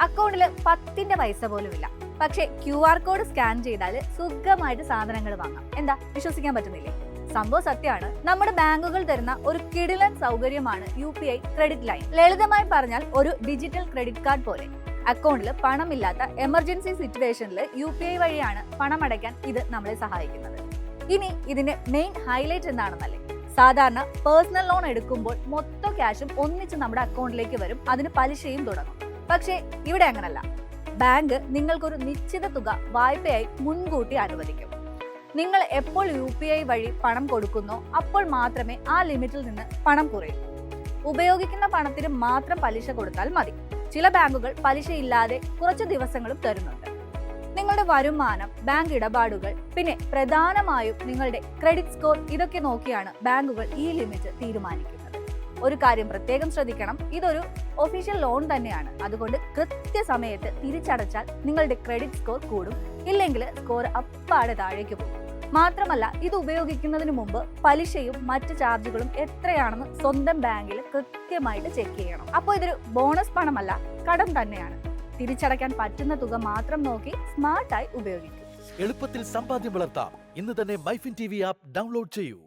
അക്കൗണ്ടിൽ 10 പൈസ പോലും ഇല്ല. പക്ഷേ QR കോഡ് സ്കാൻ ചെയ്താൽ സുഖമായിട്ട് സാധനങ്ങൾ വാങ്ങാം. എന്താ വിശ്വസിക്കാൻ പറ്റുന്നില്ലേ? സംഭവം സത്യമാണ്. നമ്മുടെ ബാങ്കുകൾ തരുന്ന ഒരു കിടിലൻ സൗകര്യമാണ് UPI ക്രെഡിറ്റ് ലൈൻ. ലളിതമായി പറഞ്ഞാൽ ഒരു ഡിജിറ്റൽ ക്രെഡിറ്റ് കാർഡ് പോലെ. അക്കൗണ്ടിൽ പണമില്ലാത്ത എമർജൻസി സിറ്റുവേഷനിൽ UPI വഴിയാണ് പണം അടയ്ക്കാൻ ഇത് നമ്മളെ സഹായിക്കുന്നത്. ഇനി ഇതിന്റെ മെയിൻ ഹൈലൈറ്റ് എന്താണെന്നല്ലേ? സാധാരണ പേഴ്സണൽ ലോൺ എടുക്കുമ്പോൾ മൊത്തം ക്യാഷും ഒന്നിച്ച് നമ്മുടെ അക്കൗണ്ടിലേക്ക് വരും, അതിന് പലിശയും തുടങ്ങും. പക്ഷേ ഇവിടെ അങ്ങനല്ല. ബാങ്ക് നിങ്ങൾക്കൊരു നിശ്ചിത തുക വായ്പയായി മുൻകൂട്ടി അനുവദിക്കും. നിങ്ങൾ എപ്പോൾ UPI വഴി പണം കൊടുക്കുന്നോ അപ്പോൾ മാത്രമേ ആ ലിമിറ്റിൽ നിന്ന് പണം കുറയൂ. ഉപയോഗിക്കുന്ന പണത്തിന് മാത്രം പലിശ കൊടുത്താൽ മതി. ചില ബാങ്കുകൾ പലിശ ഇല്ലാതെ കുറച്ച് ദിവസങ്ങളും തരുന്നുണ്ട്. നിങ്ങളുടെ വരുമാനം, ബാങ്ക് ഇടപാടുകൾ, പിന്നെ പ്രധാനമായും നിങ്ങളുടെ ക്രെഡിറ്റ് സ്കോർ ഇതൊക്കെ നോക്കിയാണ് ബാങ്കുകൾ ഈ ലിമിറ്റ് തീരുമാനിക്കുന്നത്. ഒരു കാര്യം പ്രത്യേകം ശ്രദ്ധിക്കണം, ഇതൊരു ഒഫീഷ്യൽ ലോൺ തന്നെയാണ്. അതുകൊണ്ട് കൃത്യസമയത്ത് തിരിച്ചടച്ചാൽ നിങ്ങളുടെ ക്രെഡിറ്റ് സ്കോർ കൂടും, ഇല്ലെങ്കിൽ സ്കോർ അപ്പാടെ താഴേക്ക് പോകും. മാത്രമല്ല, ഇത് ഉപയോഗിക്കുന്നതിന് മുമ്പ് പലിശയും മറ്റ് ചാർജുകളും എത്രയാണെന്ന് സ്വന്തം ബാങ്കിൽ കൃത്യമായിട്ട് ചെക്ക് ചെയ്യണം. അപ്പോൾ ഇതൊരു ബോണസ് പണമല്ല, കടം തന്നെയാണ്. തിരിച്ചടയ്ക്കാൻ പറ്റുന്ന തുക മാത്രം നോക്കി സ്മാർട്ടായി ഉപയോഗിക്കും. എളുപ്പത്തിൽ സമ്പാദ്യം വളർത്താം. ഇന്ന് തന്നെ മൈഫിൻ TV ആപ്പ് ഡൗൺലോഡ് ചെയ്യൂ.